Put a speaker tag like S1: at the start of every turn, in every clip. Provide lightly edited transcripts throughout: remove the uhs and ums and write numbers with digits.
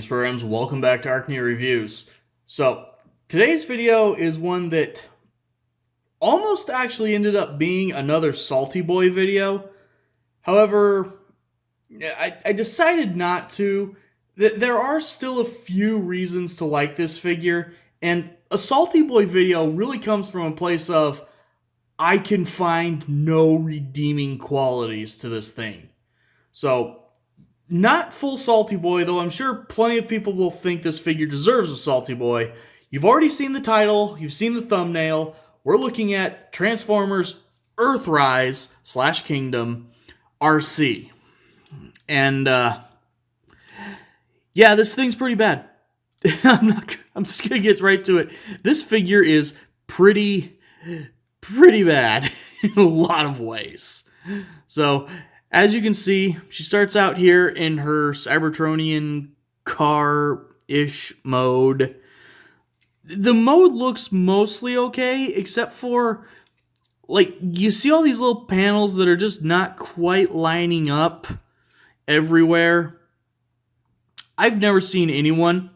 S1: Greetings, programs. Welcome back to ArcNeo Reviews. So, today's video is one that almost actually ended up being another Salty Boy video. However, I decided not to. There are still a few reasons to like this figure, and a Salty Boy video really comes from a place of, I can find no redeeming qualities to this thing. So, not full Salty Boy, though I'm sure plenty of people will think this figure deserves a Salty Boy. You've already seen the title, you've seen the thumbnail. We're looking at Transformers Earthrise / Kingdom Arcee. And, yeah, this thing's pretty bad. I'm just gonna get right to it. This figure is pretty bad in a lot of ways. So, as you can see, she starts out here in her Cybertronian car-ish mode. The mode looks mostly okay, except for, like, you see all these little panels that are just not quite lining up everywhere. I've never seen anyone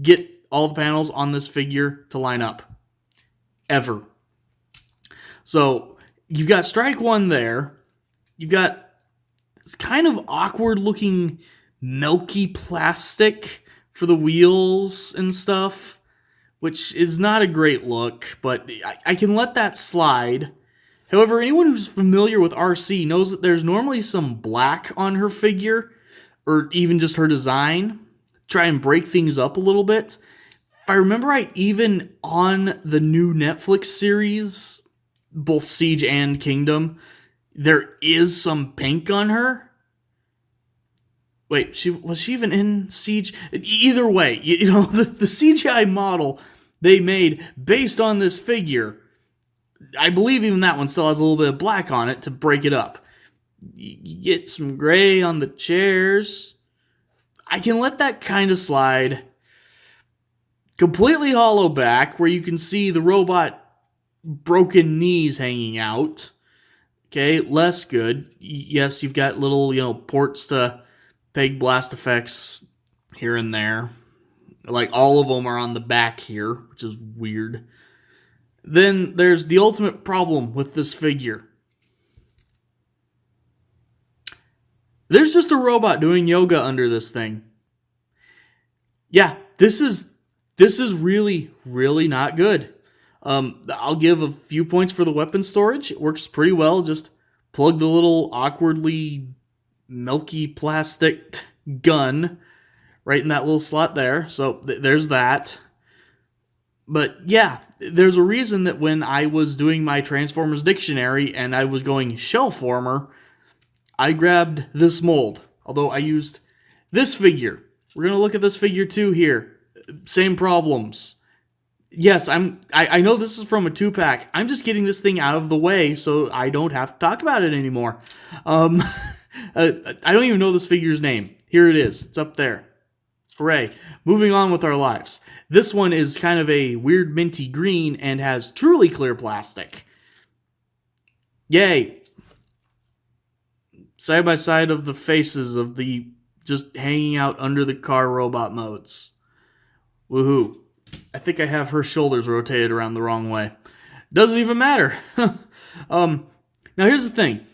S1: get all the panels on this figure to line up. Ever. So, you've got Strike 1 there. You've got it's kind of awkward looking milky plastic for the wheels and stuff, which is not a great look, but I can let that slide. However, anyone who's familiar with Arcee knows that there's normally some black on her figure, or even just her design. Try and break things up a little bit. If I remember right, even on the new Netflix series, both Siege and Kingdom, there is some pink on her. Wait, was she even in Siege? Either way, you know, the CGI model they made based on this figure, I believe even that one still has a little bit of black on it to break it up. You get some gray on the chairs. I can let that kind of slide. Completely hollow back, where you can see the robot broken knees hanging out. Okay, less good. Yes, you've got little, ports to peg blast effects here and there. Like, all of them are on the back here, which is weird. Then there's the ultimate problem with this figure. There's just a robot doing yoga under this thing. Yeah, this is really, really not good. I'll give a few points for the weapon storage. It works pretty well. Just plug the little awkwardly milky plastic gun right in that little slot there. So there's that. But yeah, there's a reason that when I was doing my Transformers dictionary and I was going shell former, I grabbed this mold. Although I used this figure. We're going to look at this figure too here. Same problems. Yes, I know this is from a 2-pack. I'm just getting this thing out of the way so I don't have to talk about it anymore. I don't even know this figure's name. Here it is. It's up there. Hooray. Moving on with our lives. This one is kind of a weird minty green and has truly clear plastic. Yay. Side by side of the faces of the just hanging out under the car robot modes. Woohoo. I think I have her shoulders rotated around the wrong way. Doesn't even matter. Now here's the thing.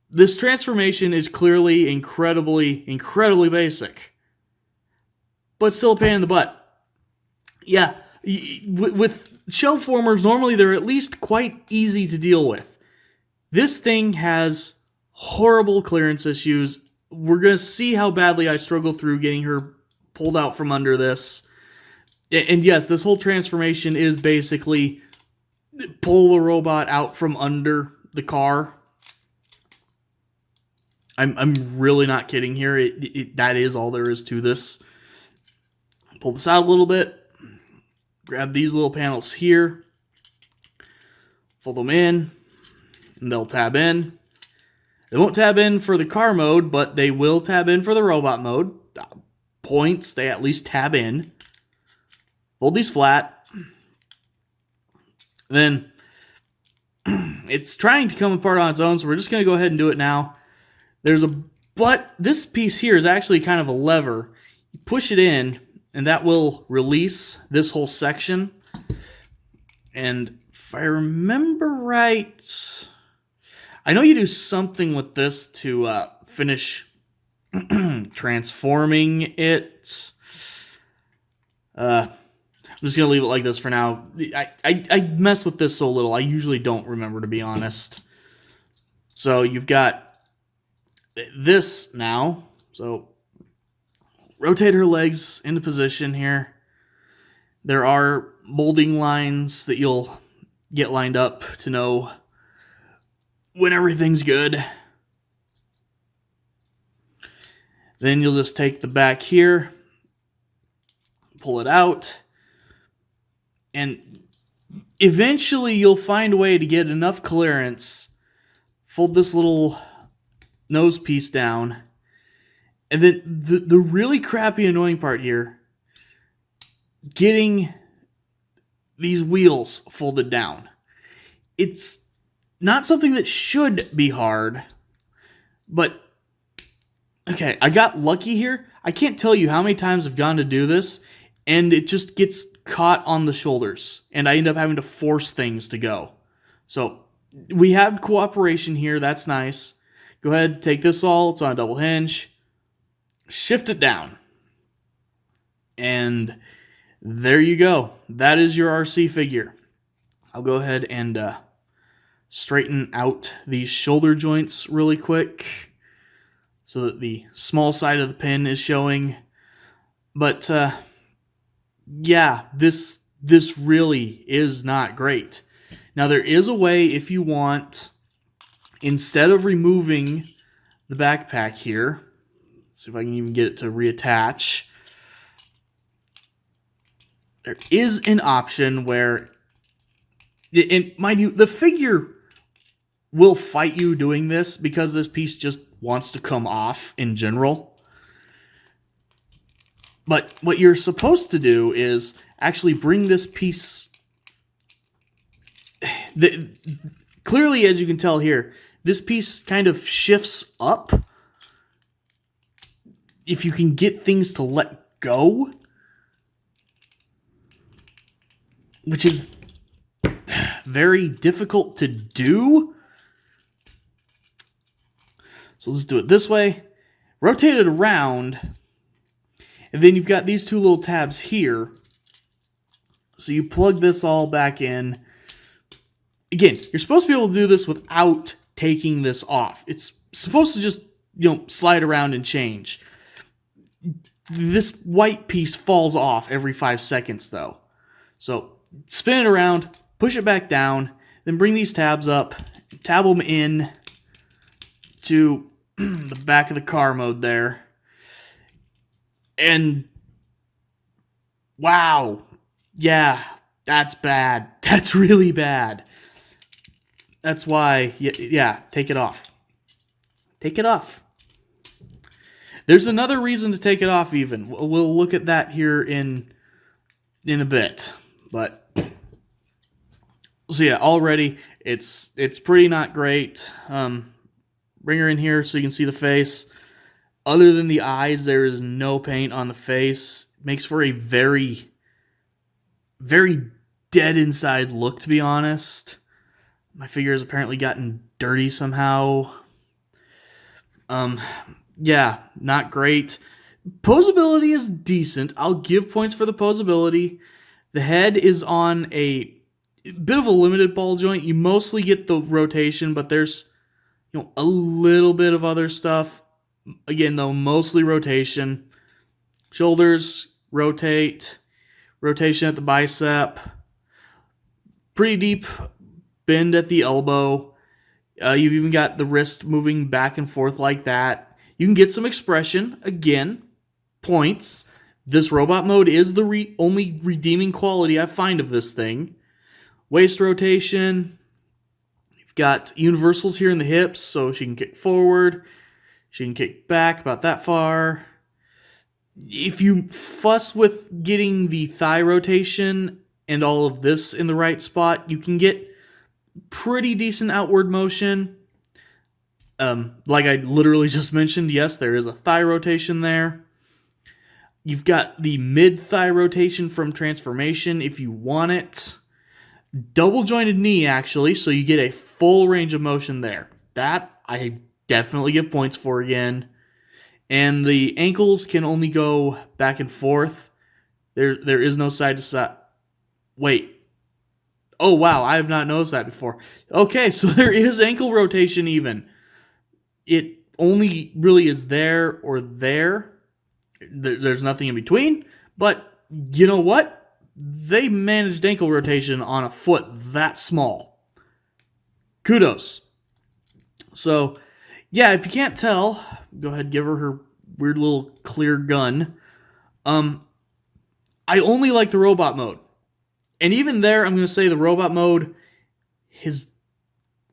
S1: This transformation is clearly incredibly basic. But still a pain in the butt. Yeah, with shell formers, normally they're at least quite easy to deal with. This thing has horrible clearance issues. We're going to see how badly I struggle through getting her pulled out from under this. And yes, this whole transformation is basically pull the robot out from under the car. I'm really not kidding here. That is all there is to this. Pull this out a little bit. Grab these little panels here. Fold them in. And they'll tab in. They won't tab in for the car mode, but they will tab in for the robot mode. Points, they at least tab in. Fold these flat. Then it's trying to come apart on its own, so we're just going to go ahead and do it now. There's a but this piece here is actually kind of a lever. You push it in, and that will release this whole section. And if I remember right, I know you do something with this to finish transforming it. I'm just going to leave it like this for now. I mess with this so little. I usually don't remember, to be honest. So you've got this now. So rotate her legs into position here. There are molding lines that you'll get lined up to know when everything's good. Then you'll just take the back here, pull it out, and eventually you'll find a way to get enough clearance, fold this little nose piece down, and then the really crappy annoying part here, getting these wheels folded down. It's not something that should be hard, but okay, I got lucky here. I can't tell you how many times I've gone to do this, and it just gets caught on the shoulders, and I end up having to force things to go. So we had cooperation here. That's nice. Go ahead, take this all. It's on a double hinge. Shift it down. And there you go. That is your Arcee figure. I'll go ahead and straighten out these shoulder joints really quick so that the small side of the pin is showing. But yeah, this really is not great. Now there is a way, if you want, instead of removing the backpack here, let's see if I can even get it to reattach. There is an option where, and mind you, the figure will fight you doing this because this piece just wants to come off in general. But what you're supposed to do is actually bring this piece... Clearly, as you can tell here, this piece kind of shifts up. If you can get things to let go, which is very difficult to do. So let's do it this way. Rotate it around. And then you've got these two little tabs here. So you plug this all back in. Again, you're supposed to be able to do this without taking this off. It's supposed to just, slide around and change. This white piece falls off every 5 seconds, though. So spin it around, push it back down, then bring these tabs up, tab them in to the back of the car mode there. And wow, yeah, that's bad. That's really bad. That's why, yeah, take it off. Take it off. There's another reason to take it off even. We'll look at that here in a bit. But, so yeah, already, it's pretty not great. Bring her in here so you can see the face. Other than the eyes, there is no paint on the face. Makes for a very, very dead inside look, to be honest. My figure has apparently gotten dirty somehow. Yeah, not great. Poseability is decent. I'll give points for the poseability. The head is on a bit of a limited ball joint. You mostly get the rotation, but there's a little bit of other stuff. Again, though, mostly rotation. Shoulders, rotate. Rotation at the bicep. Pretty deep bend at the elbow. You've even got the wrist moving back and forth like that. You can get some expression. Again, points. This robot mode is the only redeeming quality I find of this thing. Waist rotation. You've got universals here in the hips, so she can kick forward. She can kick back about that far. If you fuss with getting the thigh rotation and all of this in the right spot, you can get pretty decent outward motion. Like I literally just mentioned, yes, there is a thigh rotation there. You've got the mid-thigh rotation from transformation if you want it. Double jointed knee, actually, so you get a full range of motion there. That I definitely give points for again. And the ankles can only go back and forth. There is no side to side. Wait. Oh, wow, I have not noticed that before. Okay, so there is ankle rotation even. It only really is there or there. There's nothing in between. But you know what? They managed ankle rotation on a foot that small. Kudos. So, yeah, if you can't tell, go ahead and give her weird little clear gun. I only like the robot mode. And even there, I'm going to say the robot mode is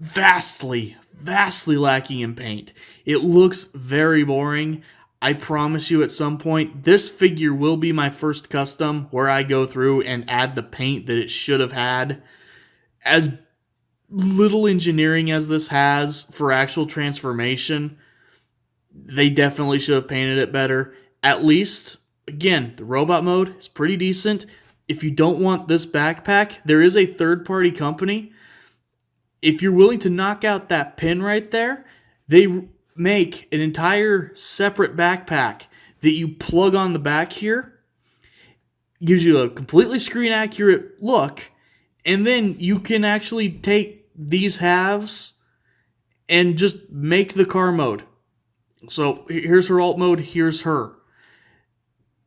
S1: vastly lacking in paint. It looks very boring. I promise you at some point, this figure will be my first custom where I go through and add the paint that it should have had. As little engineering as this has for actual transformation, they definitely should have painted it better. At least, again, the robot mode is pretty decent. If you don't want this backpack, there is a third-party company. If you're willing to knock out that pin right there, they make an entire separate backpack that you plug on the back here. Gives you a completely screen-accurate look, and then you can actually take these halves and just make the car mode. So here's her alt mode, here's her.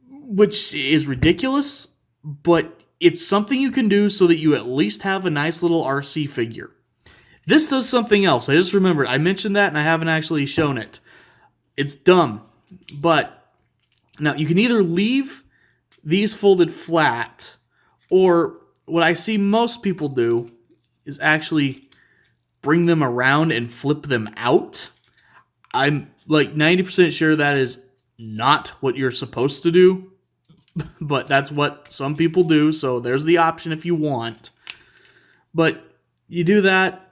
S1: Which is ridiculous, but it's something you can do so that you at least have a nice little Arcee figure. This does something else. I just remembered. I mentioned that and I haven't actually shown it. It's dumb. But now you can either leave these folded flat, or what I see most people do is actually bring them around and flip them out. I'm like 90% sure that is not what you're supposed to do, but that's what some people do, so there's the option if you want. But you do that.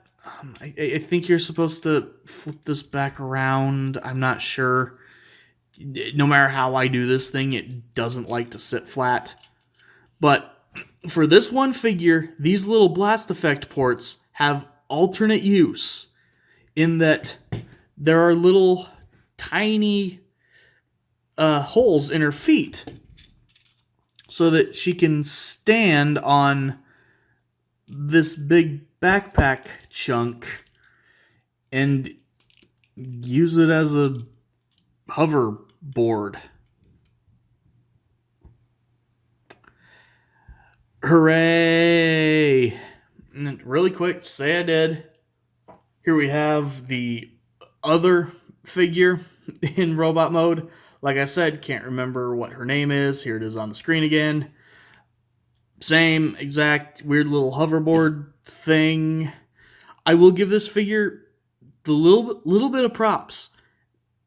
S1: I think you're supposed to flip this back around. I'm not sure. No matter how I do this thing, it doesn't like to sit flat. But for this one figure, these little blast effect ports have alternate use in that there are little tiny holes in her feet so that she can stand on this big backpack chunk and use it as a hoverboard. Hooray! And really quick, say I did. Here we have the other figure in robot mode. Like I said, can't remember what her name is. Here it is on the screen again. Same exact weird little hoverboard thing. I will give this figure the little bit of props.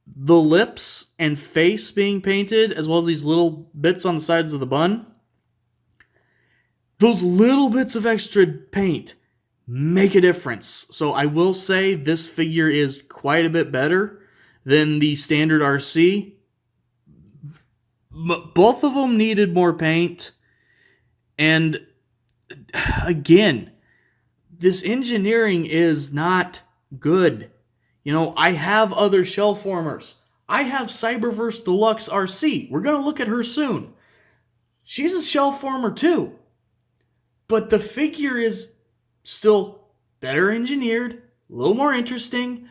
S1: The lips and face being painted, as well as these little bits on the sides of the bun. Those little bits of extra paint make a difference. So I will say this figure is quite a bit better than the standard Arcee. Both of them needed more paint. And again, this engineering is not good. You know, I have other shell formers. I have Cyberverse Deluxe Arcee. We're going to look at her soon. She's a shell former too. But the figure is still better engineered, a little more interesting,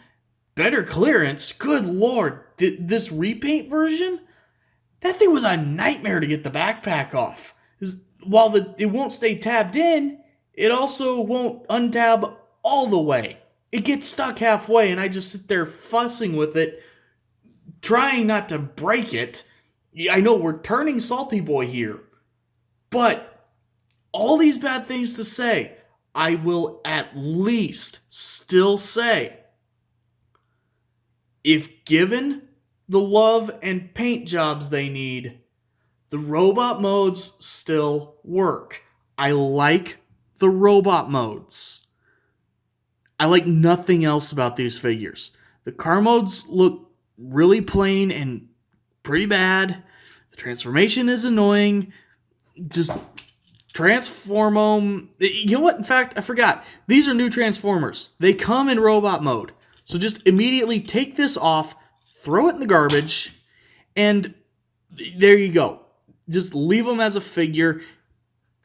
S1: better clearance. Good lord, this repaint version? That thing was a nightmare to get the backpack off. While it won't stay tabbed in, it also won't untab all the way. It gets stuck halfway, and I just sit there fussing with it, trying not to break it. I know we're turning Salty Boy here, but all these bad things to say, I will at least still say, if given the love and paint jobs they need, the robot modes still work. I like the robot modes. I like nothing else about these figures. The car modes look really plain and pretty bad. The transformation is annoying. Just transform them. You know what? In fact, I forgot. These are new Transformers. They come in robot mode. So just immediately take this off, throw it in the garbage, and there you go. Just leave them as a figure,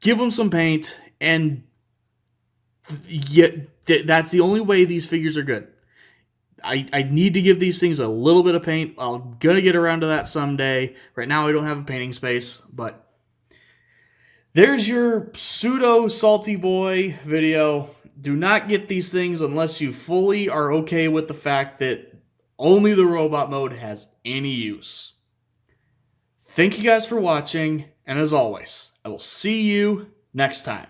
S1: give them some paint, and that's the only way these figures are good. I need to give these things a little bit of paint. I'm going to get around to that someday. Right now I don't have a painting space, but there's your pseudo Salty Boy video. Do not get these things unless you fully are okay with the fact that only the robot mode has any use. Thank you guys for watching, and as always, I will see you next time.